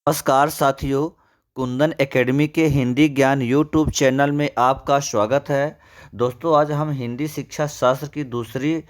नमस्कार साथियों, कुंदन एकेडमी के हिंदी ज्ञान यूट्यूब चैनल में आपका स्वागत है। दोस्तों, आज हम हिंदी शिक्षा शास्त्र की दूसरी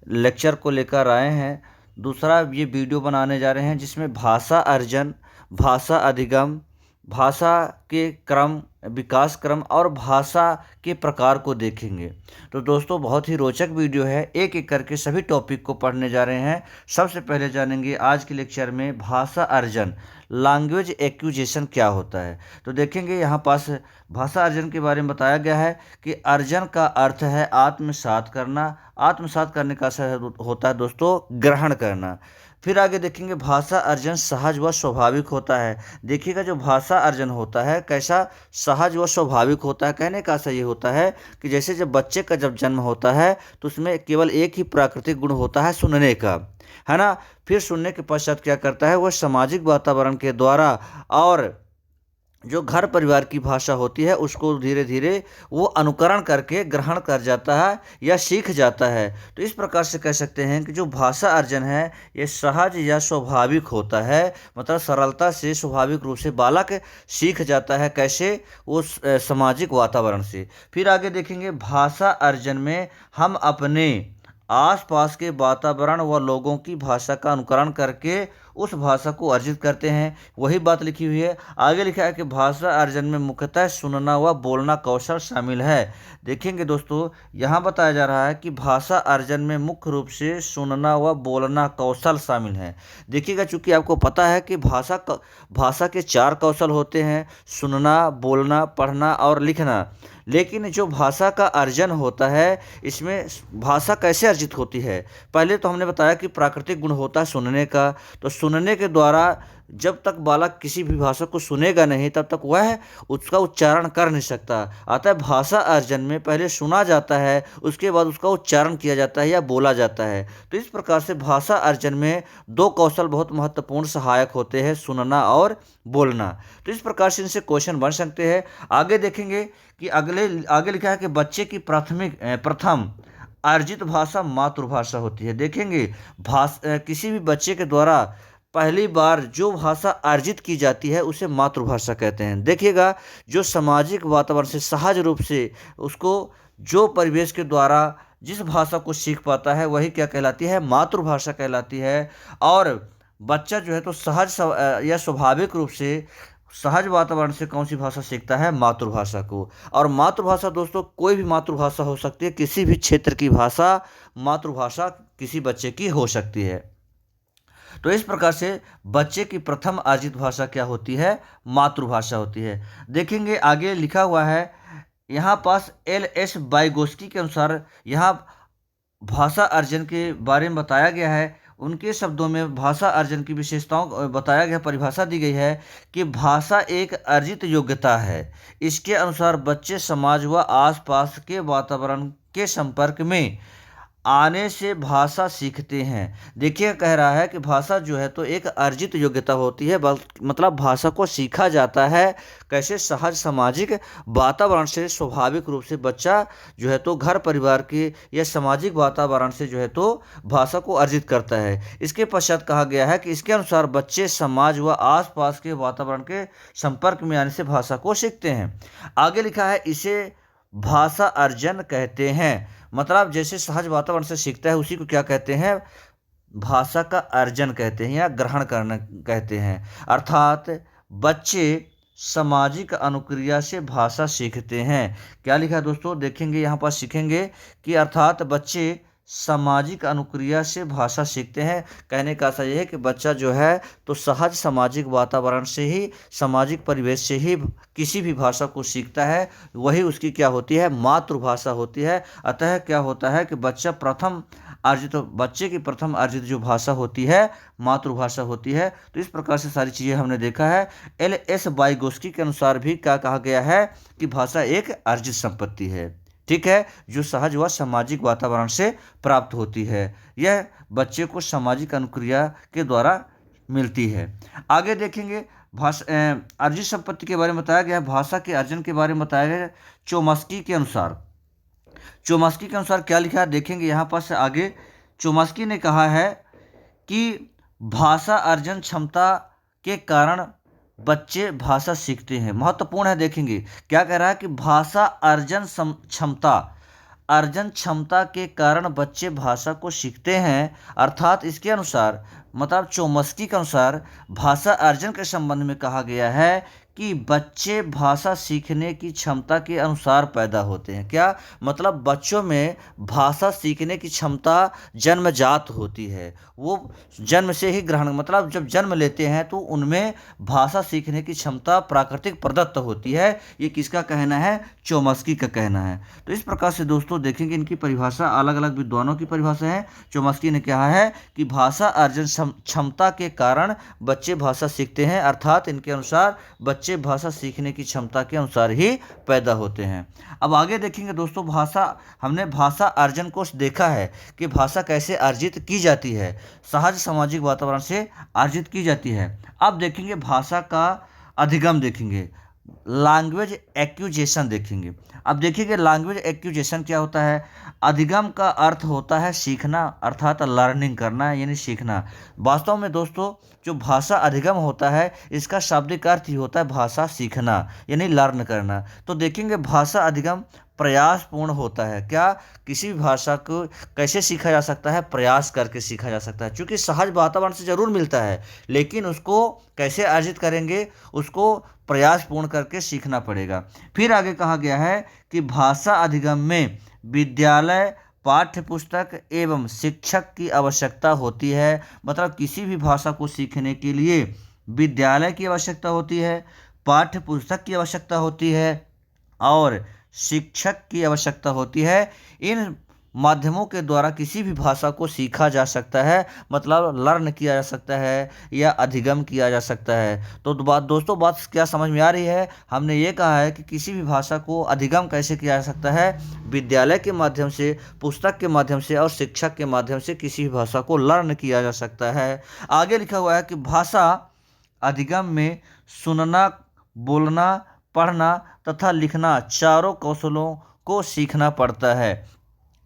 लेक्चर को लेकर आए हैं। दूसरा ये वीडियो बनाने जा रहे हैं जिसमें भाषा अर्जन, भाषा अधिगम, भाषा के क्रम, विकास क्रम और भाषा के प्रकार को देखेंगे। तो दोस्तों, बहुत ही रोचक वीडियो है। एक एक करके सभी टॉपिक को पढ़ने जा रहे हैं। सबसे पहले जानेंगे आज के लेक्चर में भाषा अर्जन, लैंग्वेज एक्विजिशन क्या होता है। तो देखेंगे यहाँ पास भाषा अर्जन के बारे में बताया गया है कि अर्जन का अर्थ है आत्मसात करना। आत्मसात करने का अर्थ होता है दोस्तों ग्रहण करना। फिर आगे देखेंगे भाषा अर्जन सहज व स्वाभाविक होता है। देखिएगा, जो भाषा अर्जन होता है कैसा सहज व स्वाभाविक होता है। कहने का सही होता है कि जैसे जब बच्चे का जब जन्म होता है तो उसमें केवल एक ही प्राकृतिक गुण होता है, सुनने का, है ना। फिर सुनने के पश्चात क्या करता है, वह सामाजिक वातावरण के द्वारा और जो घर परिवार की भाषा होती है उसको धीरे धीरे वो अनुकरण करके ग्रहण कर जाता है या सीख जाता है। तो इस प्रकार से कह सकते हैं कि जो भाषा अर्जन है ये सहज या स्वाभाविक होता है, मतलब सरलता से स्वाभाविक रूप से बालक सीख जाता है। कैसे? उस सामाजिक वातावरण से। फिर आगे देखेंगे भाषा अर्जन में हम अपने आसपास के वातावरण व लोगों की भाषा का अनुकरण करके उस भाषा को अर्जित करते हैं। वही बात लिखी हुई है। आगे लिखा है कि भाषा अर्जन में मुख्यतः सुनना व बोलना कौशल शामिल है। देखेंगे दोस्तों, यहाँ बताया जा रहा है कि भाषा अर्जन में मुख्य रूप से सुनना व बोलना कौशल शामिल है। देखिएगा, चूंकि आपको पता है कि भाषा के 4 कौशल होते हैं: सुनना, बोलना, पढ़ना और लिखना। लेकिन जो भाषा का अर्जन होता है इसमें भाषा कैसे अर्जित होती है। पहले तो हमने बताया कि प्राकृतिक गुण होता है सुनने का। तो सुनने के द्वारा जब तक बालक किसी भी भाषा को सुनेगा नहीं तब तक वह उसका उच्चारण कर नहीं सकता। अतः भाषा अर्जन में पहले सुना जाता है, उसके बाद उसका उच्चारण किया जाता है या बोला जाता है। तो इस प्रकार से भाषा अर्जन में 2 कौशल बहुत महत्वपूर्ण सहायक होते हैं, सुनना और बोलना। तो इस प्रकार से इनसे क्वेश्चन बन सकते हैं। आगे देखेंगे कि आगे लिखा है कि बच्चे की प्रथम अर्जित भाषा मातृभाषा होती है। देखेंगे, किसी भी बच्चे के द्वारा पहली बार जो भाषा अर्जित की जाती है उसे मातृभाषा कहते हैं। देखिएगा, जो सामाजिक वातावरण से सहज रूप से उसको जो परिवेश के द्वारा जिस भाषा को सीख पाता है वही क्या कहलाती है, मातृभाषा कहलाती है। और बच्चा जो है तो या स्वाभाविक रूप से सहज वातावरण से कौन सी भाषा सीखता है, मातृभाषा को। और मातृभाषा दोस्तों कोई भी मातृभाषा हो सकती है, किसी भी क्षेत्र की भाषा मातृभाषा किसी बच्चे की हो सकती है। तो इस प्रकार से बच्चे की प्रथम अर्जित भाषा क्या होती है, मातृभाषा होती है। देखेंगे आगे लिखा हुआ है यहाँ पास एल.एस. वाइगोस्की के अनुसार यहाँ भाषा अर्जन के बारे में बताया गया है। उनके शब्दों में भाषा अर्जन की विशेषताओं बताया गया, परिभाषा दी गई है कि भाषा एक अर्जित योग्यता है। इसके अनुसार बच्चे समाज व आसपास के वातावरण के संपर्क में आने से भाषा सीखते हैं। देखिए, कह रहा है कि भाषा जो है तो एक अर्जित योग्यता होती है, मतलब भाषा को सीखा जाता है। कैसे? सहज सामाजिक वातावरण से स्वाभाविक रूप से बच्चा जो है तो घर परिवार के या सामाजिक वातावरण से जो है तो भाषा को अर्जित करता है। इसके पश्चात कहा गया है कि इसके अनुसार बच्चे समाज व आसपास के वातावरण के संपर्क में आने से भाषा को सीखते हैं। आगे लिखा है इसे भाषा अर्जन कहते हैं। मतलब जैसे सहज वातावरण से सीखता है उसी को क्या कहते हैं, भाषा का अर्जन कहते हैं या ग्रहण करना कहते हैं। अर्थात बच्चे सामाजिक अनुक्रिया से भाषा सीखते हैं। क्या लिखा है दोस्तों, देखेंगे यहाँ पर सीखेंगे कि अर्थात बच्चे सामाजिक अनुक्रिया से भाषा सीखते हैं। कहने का अर्थ यह है कि बच्चा जो है तो सहज सामाजिक वातावरण से ही, सामाजिक परिवेश से ही किसी भी भाषा को सीखता है। वही उसकी क्या होती है, मातृभाषा होती है। अतः क्या होता है कि बच्चे की प्रथम अर्जित जो भाषा होती है मातृभाषा होती है। तो इस प्रकार से सारी चीज़ें हमने देखा है। एल.एस. वाइगोस्की के अनुसार भी क्या कहा गया है कि भाषा एक अर्जित संपत्ति है, ठीक है, जो सहज व सामाजिक वातावरण से प्राप्त होती है। यह बच्चे को सामाजिक अनुक्रिया के द्वारा मिलती है। आगे देखेंगे अर्जित संपत्ति के बारे में बताया गया है। भाषा के अर्जन के बारे में बताया गया है चोम्स्की के अनुसार क्या लिखा है, देखेंगे यहाँ पर से आगे। चोम्स्की ने कहा है कि भाषा अर्जन क्षमता के कारण बच्चे भाषा सीखते हैं। महत्वपूर्ण है, देखेंगे क्या कह रहा है कि भाषा अर्जन क्षमता के कारण बच्चे भाषा को सीखते हैं। अर्थात इसके अनुसार, मतलब चोम्स्की के अनुसार, भाषा अर्जन के संबंध में कहा गया है कि बच्चे भाषा सीखने की क्षमता के अनुसार पैदा होते हैं। क्या मतलब, बच्चों में भाषा सीखने की क्षमता जन्मजात होती है। वो जन्म से ही ग्रहण, मतलब जब जन्म लेते हैं तो उनमें भाषा सीखने की क्षमता प्राकृतिक प्रदत्त होती है। ये किसका कहना है? चोम्स्की का कहना है। तो इस प्रकार से दोस्तों देखेंगे इनकी परिभाषा, अलग अलग विद्वानों की परिभाषा है। चोम्स्की ने कहा है कि भाषा अर्जन क्षमता के कारण बच्चे भाषा सीखते हैं। अर्थात इनके अनुसार बच्चे भाषा सीखने की क्षमता के अनुसार ही पैदा होते हैं। अब आगे देखेंगे दोस्तों, हमने भाषा अर्जन को देखा है कि भाषा कैसे अर्जित की जाती है। सहज सामाजिक वातावरण से अर्जित की जाती है। अब देखेंगे भाषा का अधिगम, देखेंगे लैंग्वेज एक्विजिशन देखेंगे। अब देखिए लैंग्वेज एक्विजिशन क्या होता है। अधिगम का अर्थ होता है सीखना, अर्थात लर्निंग करना, यानी सीखना। वास्तव में दोस्तों जो भाषा अधिगम होता है इसका शाब्दिक अर्थ ही होता है भाषा सीखना, यानी लर्न करना। तो देखेंगे भाषा अधिगम प्रयासपूर्ण होता है। क्या, किसी भी भाषा को कैसे सीखा जा सकता है? प्रयास करके सीखा जा सकता है। क्योंकि सहज वातावरण से जरूर मिलता है, लेकिन उसको कैसे अर्जित करेंगे? उसको प्रयासपूर्ण करके सीखना पड़ेगा। फिर आगे कहा गया है कि भाषा अधिगम में विद्यालय, पाठ्य पुस्तक एवं शिक्षक की आवश्यकता होती है। मतलब किसी भी भाषा को सीखने के लिए विद्यालय की आवश्यकता होती है, पाठ्य पुस्तक की आवश्यकता होती है और शिक्षक की आवश्यकता होती है। इन माध्यमों के द्वारा किसी भी भाषा को सीखा जा सकता है, मतलब लर्न किया जा सकता है या अधिगम किया जा सकता है। तो दोस्तों बात क्या समझ में आ रही है? हमने ये कहा है कि किसी भी भाषा को अधिगम कैसे किया जा सकता है? विद्यालय के माध्यम से, पुस्तक के माध्यम से और शिक्षक के माध्यम से किसी भी भाषा को लर्न किया जा सकता है। आगे लिखा हुआ है कि भाषा अधिगम में सुनना, बोलना, पढ़ना तथा लिखना चारों कौशलों को सीखना पड़ता है।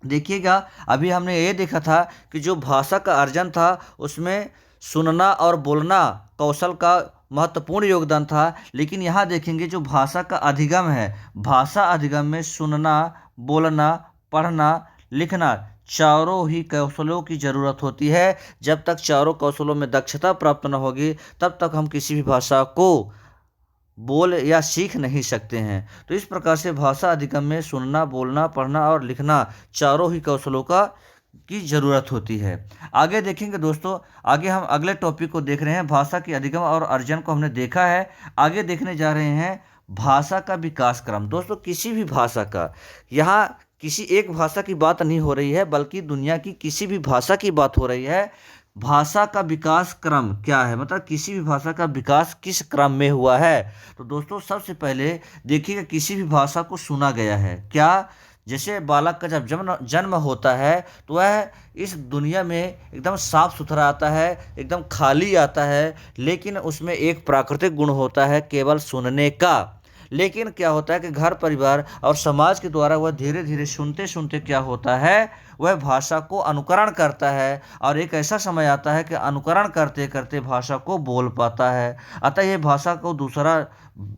देखिएगा अभी हमने ये देखा था कि जो भाषा का अर्जन था उसमें सुनना और बोलना कौशल का महत्वपूर्ण योगदान था। लेकिन यहाँ देखेंगे जो भाषा का अधिगम है, भाषा अधिगम में सुनना, बोलना, पढ़ना, लिखना चारों ही कौशलों की ज़रूरत होती है। जब तक चारों कौशलों में दक्षता प्राप्त न होगी तब तक हम किसी भी भाषा को बोल या सीख नहीं सकते हैं। तो इस प्रकार से भाषा अधिगम में सुनना, बोलना, पढ़ना और लिखना चारों ही कौशलों की ज़रूरत होती है। आगे देखेंगे दोस्तों, आगे हम अगले टॉपिक को देख रहे हैं। भाषा की अधिगम और अर्जन को हमने देखा है। आगे देखने जा रहे हैं भाषा का विकास क्रम। दोस्तों किसी भी भाषा का, यहाँ किसी एक भाषा की बात नहीं हो रही है बल्कि दुनिया की किसी भी भाषा की बात हो रही है। भाषा का विकास क्रम क्या है, मतलब किसी भी भाषा का विकास किस क्रम में हुआ है। तो दोस्तों सबसे पहले देखिएगा किसी भी भाषा को सुना गया है। क्या, जैसे बालक का जब जन्म होता है तो वह इस दुनिया में एकदम साफ सुथरा आता है, एकदम खाली आता है, लेकिन उसमें एक प्राकृतिक गुण होता है केवल सुनने का। लेकिन क्या होता है कि घर परिवार और समाज के द्वारा वह धीरे धीरे सुनते सुनते क्या होता है, वह भाषा को अनुकरण करता है और एक ऐसा समय आता है कि अनुकरण करते करते भाषा को बोल पाता है। अतः ये भाषा को दूसरा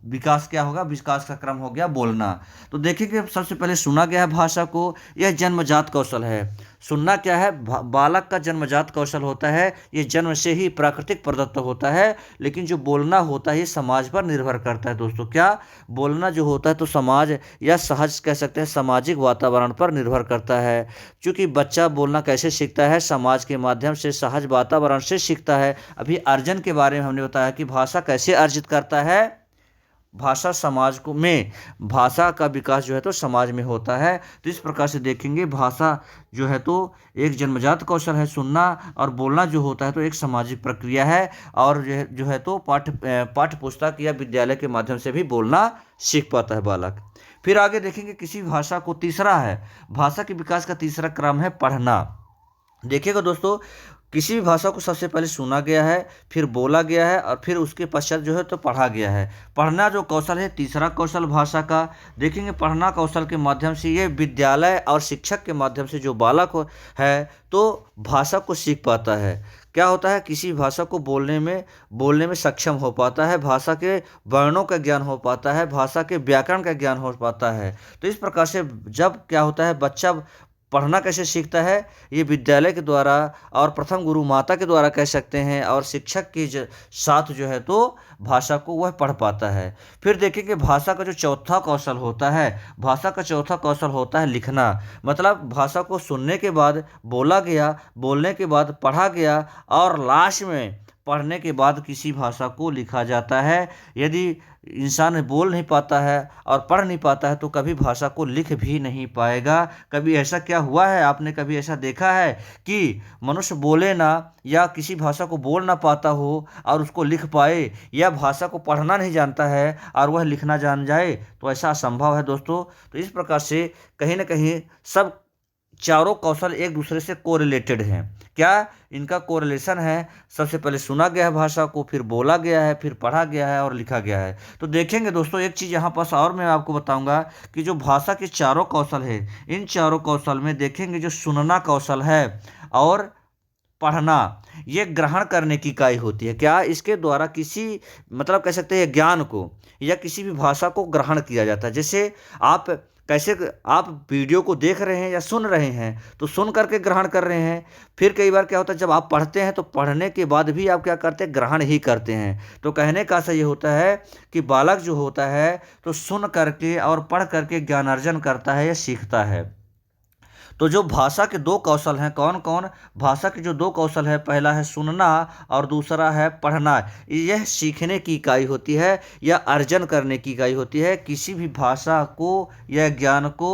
विकास क्या होगा, विकास का क्रम हो गया बोलना। तो देखिए कि सबसे पहले सुना गया है भाषा को, यह जन्मजात कौशल है। सुनना क्या है, बालक का जन्मजात कौशल होता है, ये जन्म से ही प्राकृतिक प्रदत्त होता है। लेकिन जो बोलना होता है ये समाज पर निर्भर करता है। दोस्तों क्या, बोलना जो होता है तो समाज या सहज कह सकते हैं सामाजिक वातावरण पर निर्भर करता है। क्योंकि बच्चा बोलना कैसे सीखता है, समाज के माध्यम से, सहज वातावरण से सीखता है। अभी अर्जन के बारे में हमने बताया कि भाषा कैसे अर्जित करता है। भाषा समाज को में भाषा का विकास जो है तो समाज में होता है। तो इस प्रकार से देखेंगे भाषा जो है तो एक जन्मजात कौशल है। सुनना और बोलना जो होता है तो एक सामाजिक प्रक्रिया है और जो है तो पाठ्य पुस्तक या विद्यालय के माध्यम से भी बोलना सीख पाता है बालक। फिर आगे देखेंगे किसी भाषा को, तीसरा है भाषा के विकास का तीसरा क्रम है पढ़ना। देखिएगा दोस्तों किसी भी भाषा को सबसे पहले सुना गया है, फिर बोला गया है और फिर उसके पश्चात जो है तो पढ़ा गया है। पढ़ना जो कौशल है, तीसरा कौशल भाषा का देखेंगे। पढ़ना कौशल के माध्यम से ये विद्यालय और शिक्षक के माध्यम से जो बालक है तो भाषा को सीख पाता है। क्या होता है, किसी भाषा को बोलने में सक्षम हो पाता है, भाषा के वर्णों का ज्ञान हो पाता है, भाषा के व्याकरण का ज्ञान हो पाता है। तो इस प्रकार से जब क्या होता है, बच्चा पढ़ना कैसे सीखता है, ये विद्यालय के द्वारा और प्रथम गुरु माता के द्वारा कह सकते हैं, और शिक्षक के साथ जो है तो भाषा को वह पढ़ पाता है। फिर देखेंगे भाषा का जो चौथा कौशल होता है, भाषा का चौथा कौशल होता है लिखना। मतलब भाषा को सुनने के बाद बोला गया, बोलने के बाद पढ़ा गया और लास्ट में पढ़ने के बाद किसी भाषा को लिखा जाता है। यदि इंसान बोल नहीं पाता है और पढ़ नहीं पाता है तो कभी भाषा को लिख भी नहीं पाएगा। कभी ऐसा क्या हुआ है, आपने कभी ऐसा देखा है कि मनुष्य बोले ना या किसी भाषा को बोल ना पाता हो और उसको लिख पाए, या भाषा को पढ़ना नहीं जानता है और वह लिखना जान जाए? तो ऐसा असंभव है दोस्तों। तो इस प्रकार से कहीं ना कहीं सब चारों कौशल एक दूसरे से कोरिलेटेड हैं। क्या इनका कोरिलेशन है? सबसे पहले सुना गया है भाषा को, फिर बोला गया है, फिर पढ़ा गया है और लिखा गया है। तो देखेंगे दोस्तों एक चीज़ यहाँ पास और मैं आपको बताऊंगा कि जो भाषा के चारों कौशल है, इन चारों कौशल में देखेंगे जो सुनना कौशल है और पढ़ना, ये ग्रहण करने की इकाई होती है। क्या इसके द्वारा किसी मतलब कह सकते हैं ज्ञान को या किसी भी भाषा को ग्रहण किया जाता है। जैसे आप कैसे आप वीडियो को देख रहे हैं या सुन रहे हैं तो सुन करके ग्रहण कर रहे हैं। फिर कई बार क्या होता है, जब आप पढ़ते हैं तो पढ़ने के बाद भी आप क्या करते हैं, ग्रहण ही करते हैं। तो कहने का सही होता है कि बालक जो होता है तो सुन करके और पढ़ करके ज्ञान अर्जन करता है या सीखता है। तो जो भाषा के दो कौशल हैं, कौन कौन? भाषा के जो दो कौशल है, पहला है सुनना और दूसरा है पढ़ना। यह सीखने की इकाई होती है या अर्जन करने की इकाई होती है। किसी भी भाषा को या ज्ञान को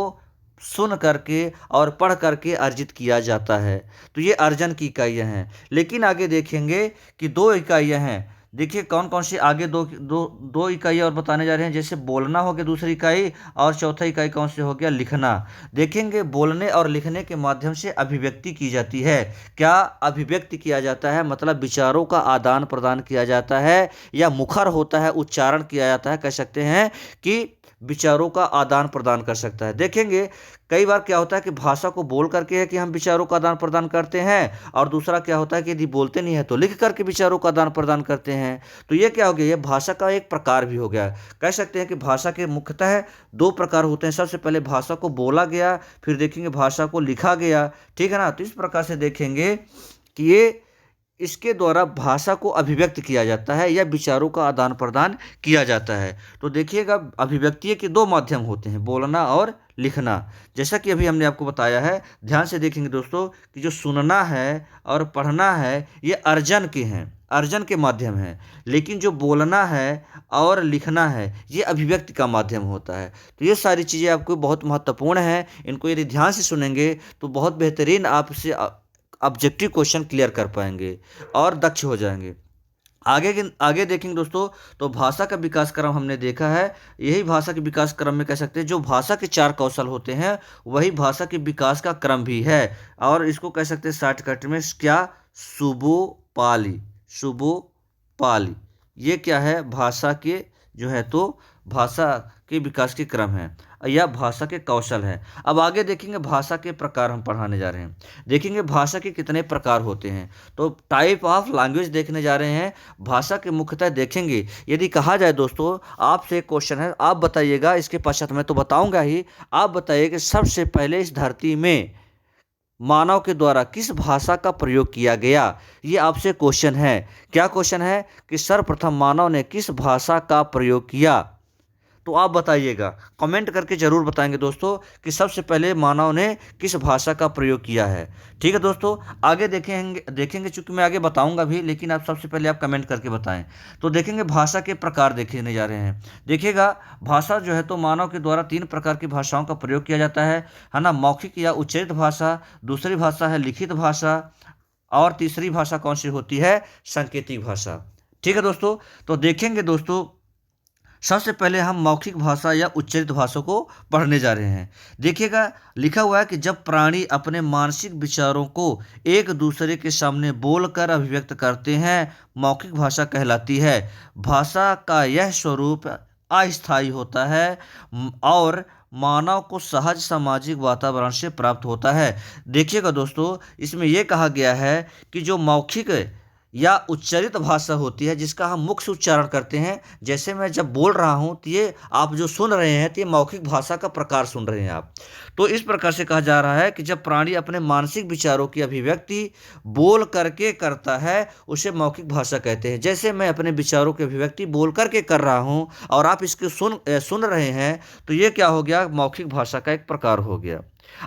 सुन करके और पढ़ करके अर्जित किया जाता है। तो ये अर्जन की इकाइयाँ हैं। लेकिन आगे देखेंगे कि दो इकाइयाँ हैं। देखिए कौन कौन सी आगे दो इकाई और बताने जा रहे हैं। जैसे बोलना हो गया दूसरी इकाई, और चौथा इकाई कौन से हो गया, लिखना। देखेंगे बोलने और लिखने के माध्यम से अभिव्यक्ति की जाती है। क्या अभिव्यक्ति किया जाता है? मतलब विचारों का आदान प्रदान किया जाता है, या मुखर होता है, उच्चारण किया जाता है। कह सकते हैं कि विचारों का आदान प्रदान कर सकता है। देखेंगे कई बार क्या होता है कि भाषा को बोल करके है कि हम विचारों का आदान प्रदान करते हैं, और दूसरा क्या होता है कि यदि बोलते नहीं है तो लिख करके विचारों का आदान प्रदान करते हैं। तो ये क्या हो गया, ये भाषा का एक प्रकार भी हो गया। कह सकते हैं कि भाषा के मुख्यतः दो प्रकार होते हैं। सबसे पहले भाषा को बोला गया, फिर देखेंगे भाषा को लिखा गया। ठीक है ना। तो इस प्रकार से देखेंगे कि ये इसके द्वारा भाषा को अभिव्यक्त किया जाता है या विचारों का आदान प्रदान किया जाता है। तो देखिएगा अभिव्यक्ति के दो माध्यम होते हैं, बोलना और लिखना। जैसा कि अभी हमने आपको बताया है, ध्यान से देखेंगे दोस्तों कि जो सुनना है और पढ़ना है ये अर्जन के हैं, अर्जन के माध्यम है। लेकिन जो बोलना है और लिखना है ये अभिव्यक्ति का माध्यम होता है। तो ये सारी चीज़ें आपको बहुत महत्वपूर्ण हैं। इनको यदि ध्यान से सुनेंगे तो बहुत बेहतरीन आपसे ऑब्जेक्टिव क्वेश्चन क्लियर कर पाएंगे और दक्ष हो जाएंगे। आगे देखेंगे दोस्तों, तो भाषा का विकास क्रम हमने देखा है। यही भाषा के विकास क्रम में कह सकते हैं जो भाषा के चार कौशल होते हैं वही भाषा के विकास का क्रम भी है। और इसको कह सकते हैं शॉर्टकट में क्या, सुबोपाली। सुबोपाली ये क्या है, भाषा के जो है तो भाषा के विकास के क्रम है या भाषा के कौशल है। अब आगे देखेंगे भाषा के प्रकार हम पढ़ाने जा रहे हैं। देखेंगे भाषा के कितने प्रकार होते हैं। तो टाइप ऑफ लैंग्वेज देखने जा रहे हैं। भाषा के मुख्यतः देखेंगे। यदि कहा जाए दोस्तों, आपसे एक क्वेश्चन है, आप बताइएगा, इसके पश्चात मैं तो बताऊंगा ही, आप बताइए कि सबसे पहले इस धरती में मानव के द्वारा किस भाषा का प्रयोग किया गया। ये आपसे क्वेश्चन है। क्या क्वेश्चन है कि सर्वप्रथम मानव ने किस भाषा का प्रयोग किया। तो आप बताइएगा, कमेंट करके ज़रूर बताएंगे दोस्तों कि सबसे पहले मानव ने किस भाषा का प्रयोग किया है। ठीक है दोस्तों, आगे देखेंगे चूंकि मैं आगे बताऊंगा भी, लेकिन आप सबसे पहले आप कमेंट करके बताएं। तो देखेंगे भाषा के प्रकार देखने जा रहे हैं। देखिएगा भाषा जो है तो मानव के द्वारा तीन प्रकार की भाषाओं का प्रयोग किया जाता है ना। मौखिक या उच्चारित भाषा, दूसरी भाषा है लिखित भाषा, और तीसरी भाषा कौन सी होती है, सांकेतिक भाषा। ठीक है दोस्तों, तो देखेंगे दोस्तों सबसे पहले हम मौखिक भाषा या उच्चरित भाषा को पढ़ने जा रहे हैं। देखिएगा, लिखा हुआ है कि जब प्राणी अपने मानसिक विचारों को एक दूसरे के सामने बोलकर अभिव्यक्त करते हैं, मौखिक भाषा कहलाती है। भाषा का यह स्वरूप अस्थायी होता है और मानव को सहज सामाजिक वातावरण से प्राप्त होता है। देखिएगा दोस्तों, इसमें यह कहा गया है कि जो मौखिक या उच्चरित भाषा होती है जिसका हम मुख से उच्चारण करते हैं, जैसे मैं जब बोल रहा हूँ तो ये आप जो सुन रहे हैं तो ये मौखिक भाषा का प्रकार सुन रहे हैं आप। तो इस प्रकार से कहा जा रहा है कि जब प्राणी अपने मानसिक विचारों की अभिव्यक्ति बोल करके करता है उसे मौखिक भाषा कहते हैं। जैसे मैं अपने विचारों की अभिव्यक्ति बोल करके कर रहा हूँ और आप इसको सुन रहे हैं, तो ये क्या हो गया, मौखिक भाषा का एक प्रकार हो गया।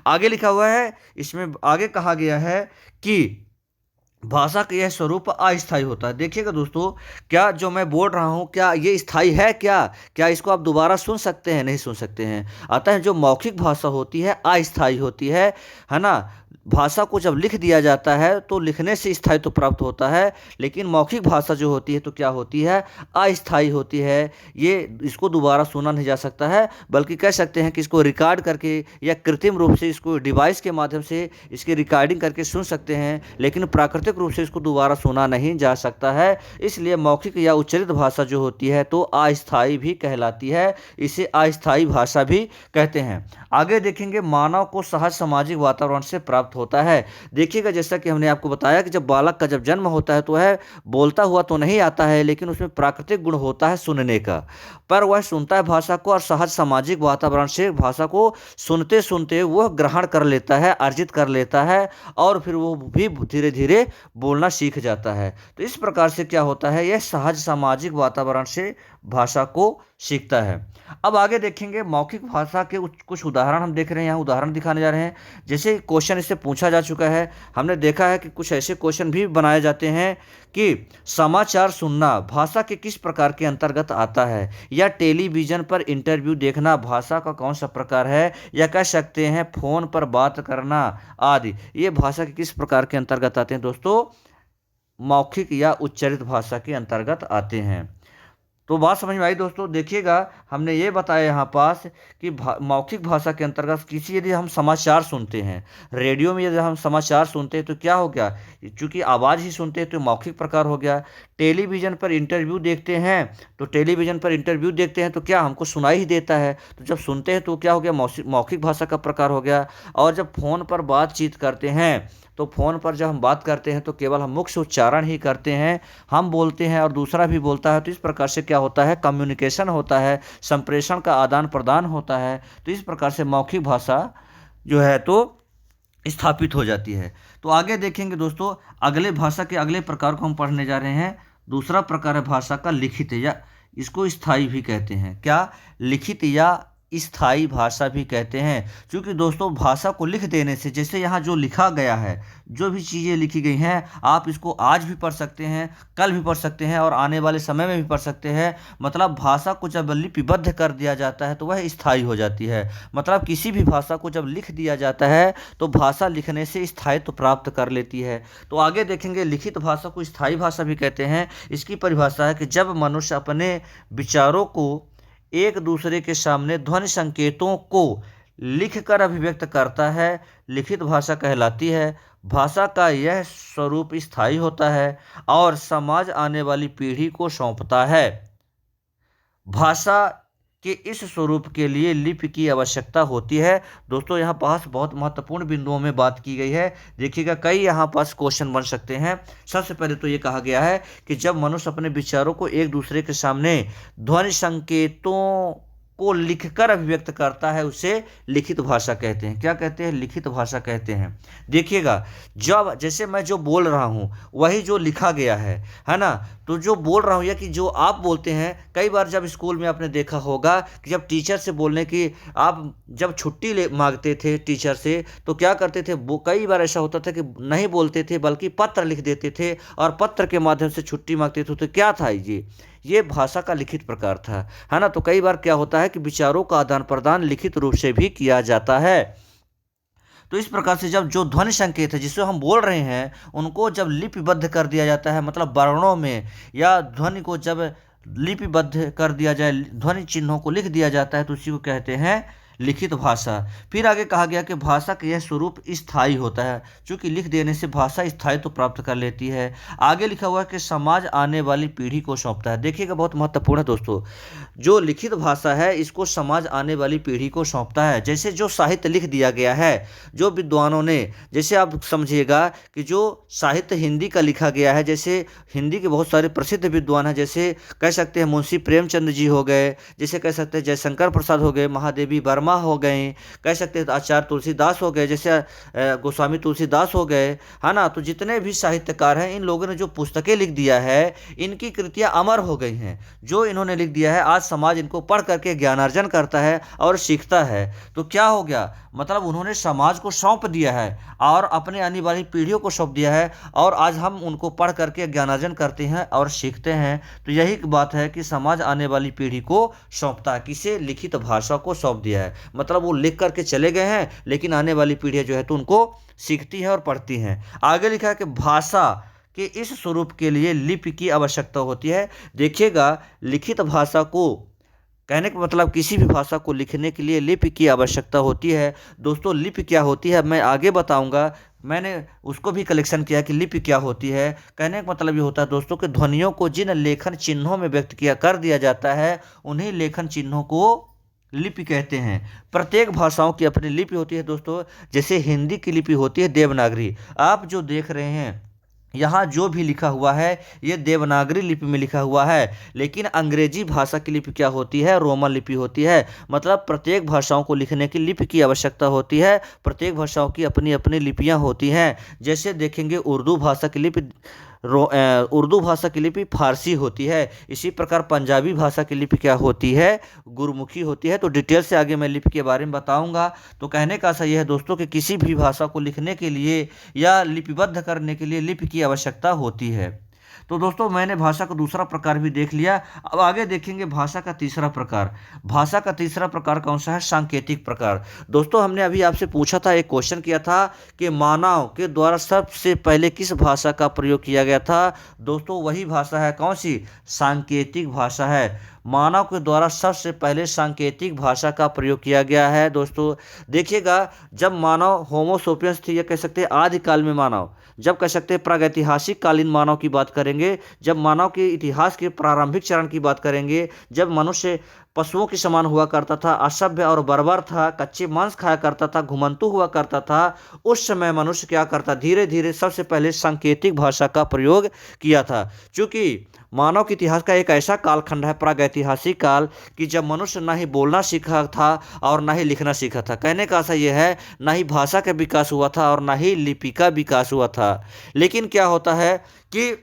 आगे लिखा हुआ है, इसमें आगे कहा गया है कि भाषा का यह स्वरूप अस्थायी होता है। देखिएगा दोस्तों, क्या जो मैं बोल रहा हूँ क्या ये स्थायी है, क्या इसको आप दोबारा सुन सकते हैं? नहीं सुन सकते हैं। अतः जो मौखिक भाषा होती है अस्थायी होती है ना। भाषा को जब लिख दिया जाता है तो लिखने से स्थायित्व प्राप्त होता है, लेकिन मौखिक भाषा जो होती है तो क्या होती है, अस्थायी होती है। ये इसको दोबारा सुना नहीं जा सकता है, बल्कि कह सकते हैं कि इसको रिकॉर्ड करके या कृत्रिम रूप से इसको डिवाइस के माध्यम से इसकी रिकॉर्डिंग करके सुन सकते हैं, लेकिन प्राकृतिक रूप से इसको दोबारा सुना नहीं जा सकता है। इसलिए मौखिक या उच्चरित भाषा जो होती है तो अस्थायी भी कहलाती है, इसे अस्थायी भाषा भी कहते हैं। आगे देखेंगे, मानव को सहज सामाजिक वातावरण से प्राप्त होता है। देखिएगा, जैसा कि हमने आपको बताया कि जब बालक का जब जन्म होता है तो वह बोलता हुआ तो नहीं आता है, लेकिन उसमें प्राकृतिक गुण होता है सुनने का, पर वह सुनता है भाषा को और सहज सामाजिक वातावरण से भाषा को सुनते सुनते वह ग्रहण कर लेता है, अर्जित कर लेता है और फिर वो भी धीरे धीरे बोलना सीख जाता है। तो इस प्रकार से क्या होता है, यह सहज सामाजिक वातावरण से भाषा को सीखता है। अब आगे देखेंगे, मौखिक भाषा के कुछ उदाहरण हम देख रहे हैं, यहाँ उदाहरण दिखाने जा रहे हैं। जैसे क्वेश्चन इससे पूछा जा चुका है, हमने देखा है कि कुछ ऐसे क्वेश्चन भी बनाए जाते हैं कि समाचार सुनना भाषा के किस प्रकार के अंतर्गत आता है, या टेलीविज़न पर इंटरव्यू देखना भाषा का कौन सा प्रकार है, या कह सकते हैं फ़ोन पर बात करना आदि, ये भाषा के किस प्रकार के अंतर्गत आते हैं दोस्तों, मौखिक या उच्चरित भाषा के अंतर्गत आते हैं। तो बात समझ में आई दोस्तों। देखिएगा, हमने ये बताया यहाँ पास कि मौखिक भाषा के अंतर्गत किसी यदि हम समाचार सुनते हैं, रेडियो में यदि हम समाचार सुनते हैं तो क्या हो गया, चूंकि आवाज़ ही सुनते हैं तो मौखिक प्रकार हो गया। टेलीविज़न पर इंटरव्यू देखते हैं तो टेलीविज़न पर इंटरव्यू देखते हैं तो क्या हमको सुनाई ही देता है, तो जब सुनते हैं तो क्या हो गया, मौखिक भाषा का प्रकार हो गया। और जब फ़ोन पर बातचीत करते हैं तो फ़ोन पर जब हम बात करते हैं तो केवल हम मुख से उच्चारण ही करते हैं, हम बोलते हैं और दूसरा भी बोलता है, तो इस प्रकार से क्या होता है, कम्युनिकेशन होता है, संप्रेषण का आदान प्रदान होता है। तो इस प्रकार से मौखिक भाषा जो है तो स्थापित हो जाती है। तो आगे देखेंगे दोस्तों, अगले भाषा के अगले प्रकार को हम पढ़ने जा रहे हैं। दूसरा प्रकार है भाषा का लिखित, या इसको स्थायी भी कहते हैं। क्या, लिखित या स्थायी भाषा भी कहते हैं। क्योंकि दोस्तों भाषा को लिख देने से, जैसे यहाँ जो लिखा गया है, जो भी चीज़ें लिखी गई हैं, आप इसको आज भी पढ़ सकते हैं, कल भी पढ़ सकते हैं और आने वाले समय में भी पढ़ सकते हैं। मतलब भाषा को जब लिपिबद्ध कर दिया जाता है तो वह स्थायी हो जाती है। मतलब किसी भी भाषा को जब लिख दिया जाता है तो भाषा लिखने से स्थायित्व प्राप्त कर लेती है। तो आगे देखेंगे, लिखित भाषा को स्थायी भाषा भी कहते हैं। इसकी परिभाषा है कि जब मनुष्य अपने विचारों को एक दूसरे के सामने ध्वनि संकेतों को लिखकर अभिव्यक्त करता है, लिखित भाषा कहलाती है। भाषा का यह स्वरूप स्थायी होता है और समाज आने वाली पीढ़ी को सौंपता है। भाषा के इस स्वरूप के लिए लिपि की आवश्यकता होती है। दोस्तों यहाँ पास बहुत महत्वपूर्ण बिंदुओं में बात की गई है। देखिएगा, कई यहाँ पास क्वेश्चन बन सकते हैं। सबसे पहले तो ये कहा गया है कि जब मनुष्य अपने विचारों को एक दूसरे के सामने ध्वनि संकेतों को लिखकर अभिव्यक्त करता है उसे लिखित भाषा कहते हैं। क्या कहते हैं, लिखित भाषा कहते हैं। देखिएगा, जब जैसे मैं जो बोल रहा हूँ वही जो लिखा गया है ना, तो जो बोल रहा हूँ या कि जो आप बोलते हैं, कई बार जब स्कूल में आपने देखा होगा कि जब टीचर से बोलने की, आप जब छुट्टी मांगते थे टीचर से तो क्या करते थे, वो कई बार ऐसा होता था कि नहीं बोलते थे बल्कि पत्र लिख देते थे और पत्र के माध्यम से छुट्टी मांगते थे। तो क्या था ये भाषा का लिखित प्रकार था, है ना। तो कई बार क्या होता है कि विचारों का आदान प्रदान लिखित रूप से भी किया जाता है। तो इस प्रकार से जब जो ध्वनि संकेत है जिससे हम बोल रहे हैं उनको जब लिपिबद्ध कर दिया जाता है, मतलब वर्णों में, या ध्वनि को जब लिपिबद्ध कर दिया जाए, ध्वनि चिन्हों को लिख दिया जाता है, तो उसी को कहते हैं लिखित भाषा। फिर आगे कहा गया कि भाषा का यह स्वरूप स्थायी होता है, क्योंकि लिख देने से भाषा स्थायित्व प्राप्त कर लेती है। आगे लिखा हुआ है कि समाज आने वाली पीढ़ी को सौंपता है। देखिएगा, बहुत महत्वपूर्ण है दोस्तों, जो लिखित भाषा है इसको समाज आने वाली पीढ़ी को सौंपता है। जैसे जो साहित्य लिख दिया गया है, जो विद्वानों ने, जैसे आप समझिएगा कि जो साहित्य हिंदी का लिखा गया है, जैसे हिंदी के बहुत सारे प्रसिद्ध विद्वान हैं, जैसे कह सकते हैं मुंशी प्रेमचंद जी हो गए, जैसे कह सकते हैं जयशंकर प्रसाद हो गए, महादेवी वर्मा हो गए, कह सकते हैं आचार्य तुलसीदास हो गए, जैसे गोस्वामी तुलसीदास हो गए, है ना। तो जितने भी साहित्यकार हैं, इन लोगों ने जो पुस्तकें लिख दिया है, इनकी कृतियां अमर हो गई हैं। जो इन्होंने लिख दिया है, आज समाज इनको पढ़ करके ज्ञानार्जन करता है और सीखता है। तो क्या हो गया, मतलब उन्होंने समाज को सौंप दिया है और अपने आने वाली पीढ़ियों को सौंप दिया है, और आज हम उनको पढ़ करके ज्ञानार्जन करते हैं और सीखते हैं। तो यही बात है कि समाज आने वाली पीढ़ी को सौंपता है, किसे, लिखित भाषा को सौंप दिया है। मतलब वो लिख करके चले गए हैं, लेकिन आने वाली पीढ़ी जो है तो उनको सीखती है और पढ़ती हैं। आगे लिखा है कि भाषा के इस स्वरूप के लिए लिपि की आवश्यकता होती है। देखिएगा, लिखित भाषा को कहने का मतलब किसी भी भाषा को लिखने के लिए लिपि की आवश्यकता होती है। दोस्तों, लिपि क्या होती है मैं आगे बताऊंगा, मैंने उसको भी कलेक्शन किया कि लिपि क्या होती है। कहने का मतलब ये होता है दोस्तों कि ध्वनियों को जिन लेखन चिन्हों में व्यक्त किया कर दिया जाता है, उन्हीं लेखन चिन्हों को लिपि कहते हैं। प्रत्येक भाषाओं की अपनी लिपि होती है दोस्तों। जैसे हिंदी की लिपि होती है देवनागरी। आप जो देख रहे हैं यहाँ जो भी लिखा हुआ है ये देवनागरी लिपि में लिखा हुआ है। लेकिन अंग्रेजी भाषा की लिपि क्या होती है, रोमन लिपि होती है। मतलब प्रत्येक भाषाओं को लिखने की लिपि की आवश्यकता होती है। प्रत्येक भाषाओं की अपनी अपनी लिपियाँ होती हैं। जैसे देखेंगे उर्दू भाषा की लिपि उर्दू भाषा की लिपि फारसी होती है। इसी प्रकार पंजाबी भाषा की लिपि क्या होती है, गुरमुखी होती है। तो डिटेल से आगे मैं लिपि के बारे में बताऊंगा। तो कहने का सही है दोस्तों कि किसी भी भाषा को लिखने के लिए या लिपिबद्ध करने के लिए लिपि की आवश्यकता होती है। तो दोस्तों, मैंने भाषा का दूसरा प्रकार भी देख लिया। अब आगे देखेंगे भाषा का तीसरा प्रकार। भाषा का तीसरा प्रकार कौन सा है, सांकेतिक प्रकार। दोस्तों, हमने अभी आपसे पूछा था, एक क्वेश्चन किया था कि मानव के द्वारा सबसे पहले किस भाषा का प्रयोग किया गया था। दोस्तों, वही भाषा है, कौन सी, सांकेतिक भाषा है। मानव के द्वारा सबसे पहले सांकेतिक भाषा का प्रयोग किया गया है। दोस्तों देखिएगा, जब मानव होमो सोपियंस थी, या कह सकते हैं आदिकाल में मानव, जब कह सकते हैं प्रागैतिहासिक कालीन मानव की बात करेंगे, जब मानव के इतिहास के प्रारंभिक चरण की बात करेंगे, जब मनुष्य पशुओं के समान हुआ करता था, असभ्य और बर्बर था, कच्चे मांस खाया करता था, घुमंतु हुआ करता था, उस समय मनुष्य क्या करता, धीरे धीरे सबसे पहले सांकेतिक भाषा का प्रयोग किया था। क्योंकि मानव के इतिहास का एक ऐसा कालखंड है, प्रागैतिहासिक काल, कि जब मनुष्य ना ही बोलना सीखा था और ना ही लिखना सीखा था। कहने का ऐसा यह है, ना ही भाषा का विकास हुआ था और ना ही लिपि का विकास हुआ था। लेकिन क्या होता है कि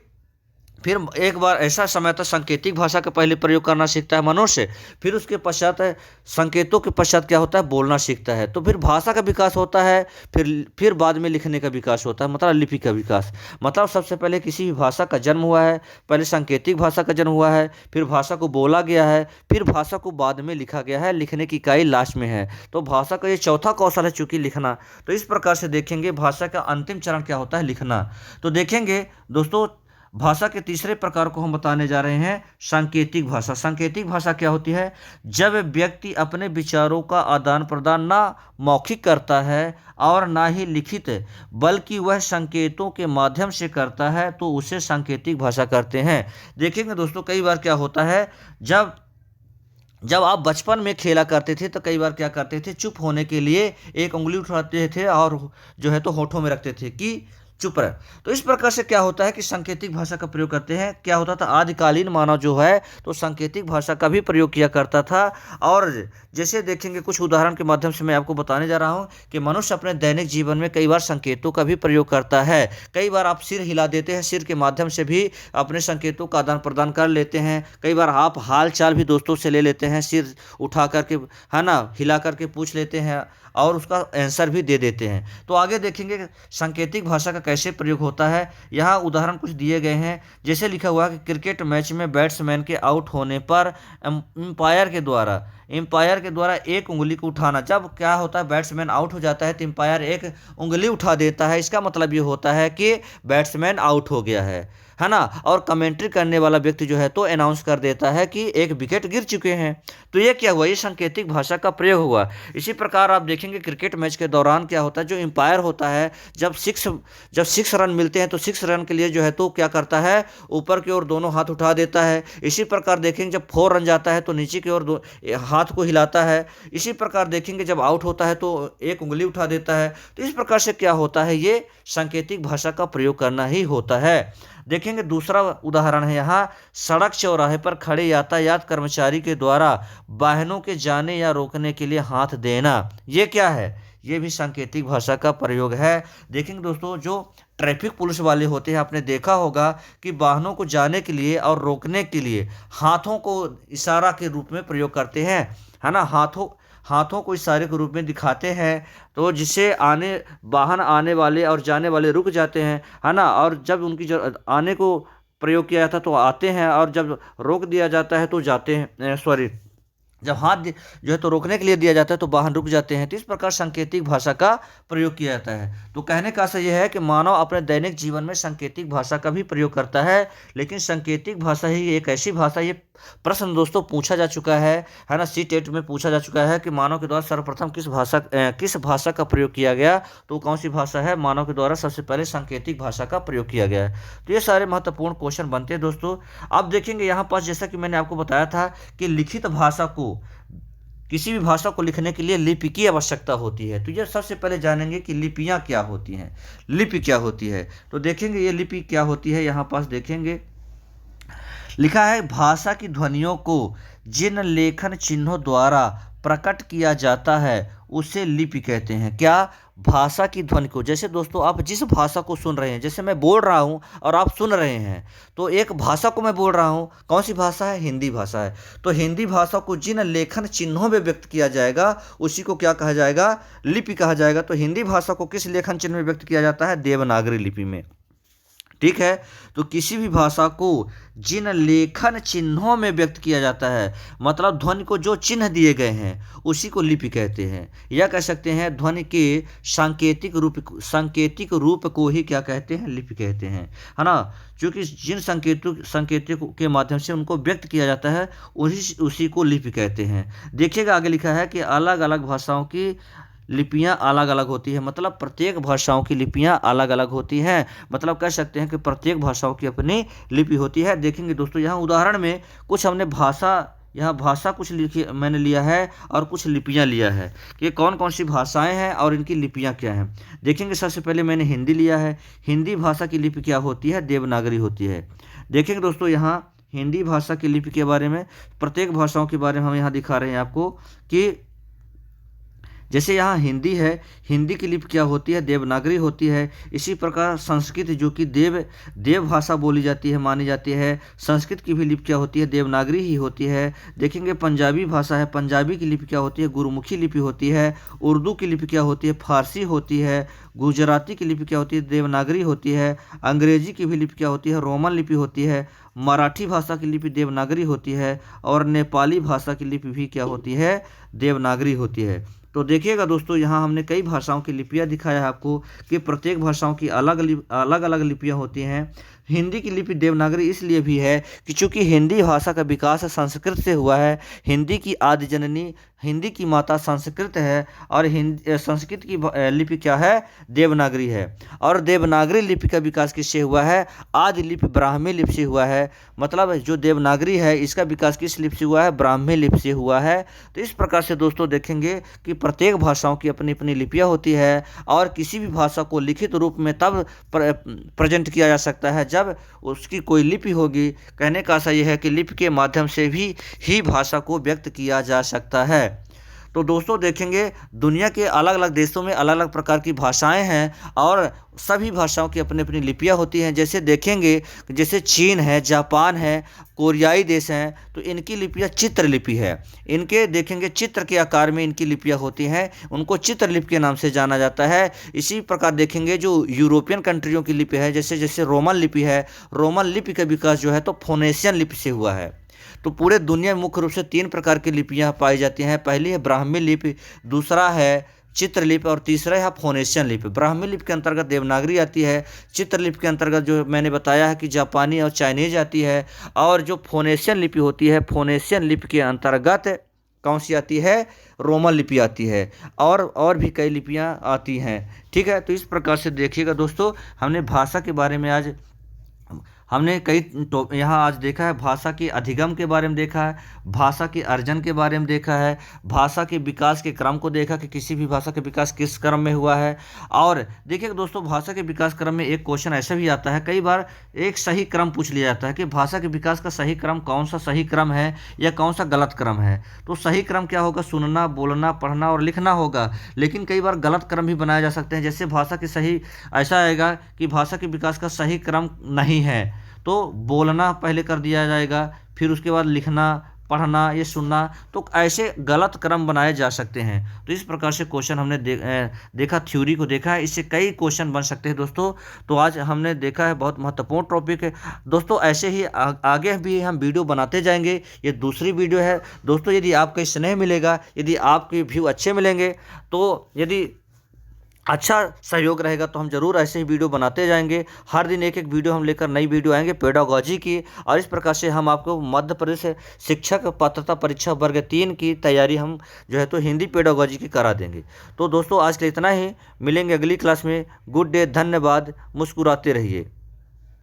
फिर एक बार ऐसा समय था, सांकेतिक भाषा का पहले प्रयोग करना सीखता है मनुष्य, फिर उसके पश्चात संकेतों के पश्चात क्या होता है, बोलना सीखता है। तो फिर भाषा का विकास होता है, फिर बाद में लिखने का विकास होता है, मतलब लिपि का विकास। मतलब सबसे पहले किसी भी भाषा का जन्म हुआ है, पहले सांकेतिक भाषा का जन्म हुआ है, फिर भाषा को बोला गया है, फिर भाषा को बाद में लिखा गया है, लिखने की इकाई लास्ट में है। तो भाषा का ये चौथा कौशल है, चूंकि लिखना। तो इस प्रकार से देखेंगे भाषा का अंतिम चरण क्या होता है, लिखना। तो देखेंगे दोस्तों, भाषा के तीसरे प्रकार को हम बताने जा रहे हैं, सांकेतिक भाषा। सांकेतिक भाषा क्या होती है, जब व्यक्ति अपने विचारों का आदान प्रदान ना मौखिक करता है और ना ही लिखित, बल्कि वह संकेतों के माध्यम से करता है, तो उसे सांकेतिक भाषा कहते हैं। देखेंगे दोस्तों, कई बार क्या होता है, जब आप बचपन में खेला करते थे तो कई बार क्या करते थे, चुप होने के लिए एक उंगली उठाते थे और जो है तो होठों में रखते थे कि चुप रहे। तो इस प्रकार से क्या होता है कि सांकेतिक भाषा का प्रयोग करते हैं। क्या होता था, आदिकालीन मानव जो है तो सांकेतिक भाषा का भी प्रयोग किया करता था। और जैसे देखेंगे, कुछ उदाहरण के माध्यम से मैं आपको बताने जा रहा हूं कि मनुष्य अपने दैनिक जीवन में कई बार संकेतों का भी प्रयोग करता है। कई बार आप सिर हिला देते हैं, सिर के माध्यम से भी अपने संकेतों का आदान प्रदान कर लेते हैं। कई बार आप हाल चाल भी दोस्तों से ले लेते हैं, सिर उठा करके, है ना, हिला करके पूछ लेते हैं और उसका आंसर भी दे देते हैं। तो आगे देखेंगे सांकेतिक भाषा का कैसे प्रयोग होता है। यहाँ उदाहरण कुछ दिए गए हैं। जैसे लिखा हुआ है कि क्रिकेट मैच में बैट्समैन के आउट होने पर एम्पायर के द्वारा एक उंगली को उठाना। जब क्या होता है, बैट्समैन आउट हो जाता है तो एम्पायर एक उंगली उठा देता है। इसका मतलब ये होता है कि बैट्समैन आउट हो गया है है ना, और कमेंट्री करने वाला व्यक्ति जो है तो अनाउंस कर देता है कि एक विकेट गिर चुके हैं। तो ये क्या हुआ, ये सांकेतिक भाषा का प्रयोग हुआ। इसी प्रकार आप देखेंगे क्रिकेट मैच के दौरान क्या होता है, जो एम्पायर होता है जब सिक्स रन मिलते हैं तो 6 रन के लिए जो है तो क्या करता है, ऊपर की ओर दोनों हाथ उठा देता है। इसी प्रकार देखेंगे जब 4 रन जाता है तो नीचे की ओर हाथ को हिलाता है। इसी प्रकार देखेंगे जब आउट होता है तो एक उंगली उठा देता है। तो इस प्रकार से क्या होता है, ये सांकेतिक भाषा का प्रयोग करना ही होता है। देखेंगे दूसरा उदाहरण है यहाँ, सड़क चौराहे पर खड़े यातायात कर्मचारी के द्वारा वाहनों के जाने या रोकने के लिए हाथ देना। ये क्या है, ये भी सांकेतिक भाषा का प्रयोग है। देखेंगे दोस्तों, जो ट्रैफिक पुलिस वाले होते हैं, आपने देखा होगा कि वाहनों को जाने के लिए और रोकने के लिए हाथों को इशारा के रूप में प्रयोग करते हैं, है ना। हाथों को इशारे के रूप में दिखाते हैं, तो जिससे वाहन आने वाले और जाने वाले रुक जाते हैं, है ना। और जब उनकी आने को प्रयोग किया जाता है तो आते हैं, और जब रोक दिया जाता है तो जाते हैं, सॉरी, जब हाथ जो है तो रोकने के लिए दिया जाता है तो वाहन रुक जाते हैं। तो इस प्रकार सांकेतिक भाषा का प्रयोग किया जाता है। तो कहने का आशय यह है कि मानव अपने दैनिक जीवन में सांकेतिक भाषा का भी प्रयोग करता है, लेकिन सांकेतिक भाषा ही एक ऐसी भाषा, ये प्रश्न दोस्तों पूछा जा चुका है ना, सी-टेट में पूछा जा चुका है कि मानव के द्वारा सर्वप्रथम किस भाषा का प्रयोग किया गया। तो कौन सी भाषा है, मानव के द्वारा सबसे पहले सांकेतिक भाषा का प्रयोग किया गया है। तो ये सारे महत्वपूर्ण क्वेश्चन बनते हैं दोस्तों। अब देखेंगे यहाँ पास, जैसा कि मैंने आपको बताया था कि लिखित भाषा को, किसी भी भाषा को लिखने के लिए लिपि की आवश्यकता होती है। तो ये सबसे पहले जानेंगे कि लिपियां क्या होती हैं, लिपि क्या होती है। तो देखेंगे ये लिपि क्या होती है। यहाँ पास देखेंगे लिखा है, भाषा की ध्वनियों को जिन लेखन चिन्हों द्वारा प्रकट किया जाता है उसे लिपि कहते हैं। क्या, भाषा की ध्वनि को, जैसे दोस्तों आप जिस भाषा को सुन रहे हैं, जैसे मैं बोल रहा हूं और आप सुन रहे हैं, तो एक भाषा को मैं बोल रहा हूं, कौन सी भाषा है, हिंदी भाषा है। तो हिंदी भाषा को जिन लेखन चिन्हों में व्यक्त किया जाएगा उसी को क्या कहा जाएगा, लिपि कहा जाएगा। तो हिंदी भाषा को किस लेखन चिन्ह में व्यक्त किया जाता है, देवनागरी लिपि में। ठीक है, तो किसी भी भाषा को जिन लेखन चिन्हों में व्यक्त किया जाता है, मतलब ध्वनि को जो चिन्ह दिए गए हैं उसी को लिपि कहते हैं। या कह सकते हैं ध्वनि के सांकेतिक रूप को ही क्या कहते हैं, लिपि कहते हैं, है ना। क्योंकि जिन संकेतों के माध्यम से उनको व्यक्त किया जाता है उसी को लिपि कहते हैं। देखिएगा आगे लिखा है कि अलग अलग भाषाओं की लिपियां अलग अलग होती है, मतलब प्रत्येक भाषाओं की लिपियां अलग अलग होती हैं। मतलब कह सकते हैं कि प्रत्येक भाषाओं की अपनी लिपि होती है। देखेंगे दोस्तों यहाँ उदाहरण में कुछ हमने भाषा कुछ लिखी मैंने लिया है और कुछ लिपियां लिया है कि कौन कौन सी भाषाएं हैं और इनकी लिपियां क्या हैं। देखेंगे सबसे पहले मैंने हिंदी लिया है। हिंदी भाषा की लिपि क्या होती है, देवनागरी होती है। देखेंगे दोस्तों यहाँ हिंदी भाषा की लिपि के बारे में, प्रत्येक भाषाओं के बारे में हम यहाँ दिखा रहे हैं आपको कि जैसे यहाँ हिंदी है, हिंदी की लिपि क्या होती है, देवनागरी होती है। इसी प्रकार संस्कृत जो कि देव भाषा बोली जाती है, मानी जाती है, संस्कृत की भी लिपि क्या होती है, देवनागरी ही होती है। देखेंगे पंजाबी भाषा है, पंजाबी की लिपि क्या होती है, गुरुमुखी लिपि होती है। उर्दू की लिपि क्या होती है, फारसी होती है। गुजराती की लिपि क्या होती है, देवनागरी होती है। अंग्रेजी की भी लिपि क्या होती है, रोमन लिपि होती है। मराठी भाषा की लिपि देवनागरी होती है, और नेपाली भाषा की लिपि भी क्या होती है, देवनागरी होती है। तो देखिएगा दोस्तों यहाँ हमने कई भाषाओं की लिपियाँ दिखाया है आपको कि प्रत्येक भाषाओं की अलग अलग लिपियाँ होती हैं। हिंदी की लिपि देवनागरी इसलिए भी है कि चूंकि हिंदी भाषा का विकास संस्कृत से हुआ है। हिंदी की आदि जननी, हिंदी की माता संस्कृत है, और संस्कृत की लिपि क्या है, देवनागरी है। और देवनागरी लिपि का विकास किससे हुआ है, आदि लिपि ब्राह्मी लिपि से हुआ है। मतलब जो देवनागरी है इसका विकास किस लिपि से हुआ है, ब्राह्मी लिपि से हुआ है। तो इस प्रकार से दोस्तों देखेंगे कि प्रत्येक भाषाओं की अपनी अपनी लिपियाँ होती है, और किसी भी भाषा को लिखित रूप में तब प्रेजेंट किया जा सकता है जब उसकी कोई लिपि होगी। कहने का आशय यह है कि लिपि के माध्यम से भी ही भाषा को व्यक्त किया जा सकता है। तो दोस्तों देखेंगे दुनिया के अलग अलग देशों में अलग अलग प्रकार की भाषाएं हैं, और सभी भाषाओं की अपनी अपनी लिपियां होती हैं। जैसे देखेंगे, जैसे चीन है, जापान है, कोरियाई देश हैं, तो इनकी लिपियां चित्रलिपि है। इनके देखेंगे चित्र के आकार में इनकी लिपियां होती हैं, उनको चित्रलिपि के नाम से जाना जाता है। इसी प्रकार देखेंगे जो यूरोपियन कंट्रियों की लिपि है, जैसे जैसे रोमन लिपि है, रोमन लिपि का विकास जो है तो फोनेशियन लिपि से हुआ है। तो पूरे दुनिया में मुख्य रूप से 3 प्रकार की लिपियां पाई जाती हैं। पहली है ब्राह्मी लिपि, दूसरा है चित्रलिपि और तीसरा है फोनेशियन लिपि। ब्राह्मी लिपि के अंतर्गत देवनागरी आती है। चित्रलिपि के अंतर्गत जो मैंने बताया है कि जापानी और चाइनीज आती है। और जो फोनेशियन लिपि होती है, फोनेशियन लिपि के अंतर्गत कौन सी आती है? रोमन लिपि आती है। और भी कई लिपियाँ आती हैं। ठीक है, तो इस प्रकार से देखिएगा दोस्तों, हमने भाषा के बारे में आज हमने कई तो यहाँ आज देखा है, भाषा के अधिगम के बारे में देखा है, भाषा के अर्जन के बारे में देखा है, भाषा के विकास के क्रम को देखा कि किसी भी भाषा का विकास किस क्रम में हुआ है। और देखिए दोस्तों, भाषा के विकास क्रम में एक क्वेश्चन ऐसा भी आता है, कई बार एक सही क्रम पूछ लिया जाता है कि भाषा के विकास का सही क्रम कौन सा सही क्रम है या कौन सा गलत क्रम है। तो सही क्रम क्या होगा? सुनना, बोलना, पढ़ना और लिखना होगा। लेकिन कई बार गलत क्रम भी बनाए जा सकते हैं। जैसे भाषा के सही ऐसा आएगा कि भाषा के विकास का सही क्रम नहीं है, तो बोलना पहले कर दिया जाएगा, फिर उसके बाद लिखना, पढ़ना, ये सुनना। तो ऐसे गलत क्रम बनाए जा सकते हैं। तो इस प्रकार से क्वेश्चन हमने देखा, थ्योरी को देखा है, इससे कई क्वेश्चन बन सकते हैं दोस्तों। तो आज हमने देखा है, बहुत महत्वपूर्ण टॉपिक है दोस्तों। ऐसे ही आगे भी हम वीडियो बनाते जाएंगे। ये दूसरी वीडियो है दोस्तों। यदि आपका स्नेह मिलेगा, यदि आपके व्यू अच्छे मिलेंगे, तो यदि अच्छा सहयोग रहेगा तो हम जरूर ऐसे ही वीडियो बनाते जाएंगे। हर दिन एक एक वीडियो हम लेकर नई वीडियो आएंगे पेडागोजी की। और इस प्रकार से हम आपको मध्य प्रदेश शिक्षक पात्रता परीक्षा वर्ग 3 की तैयारी हम जो है तो हिंदी पेडागोजी की करा देंगे। तो दोस्तों आज के लिए इतना ही, मिलेंगे अगली क्लास में। गुड डे, धन्यवाद, मुस्कुराते रहिए।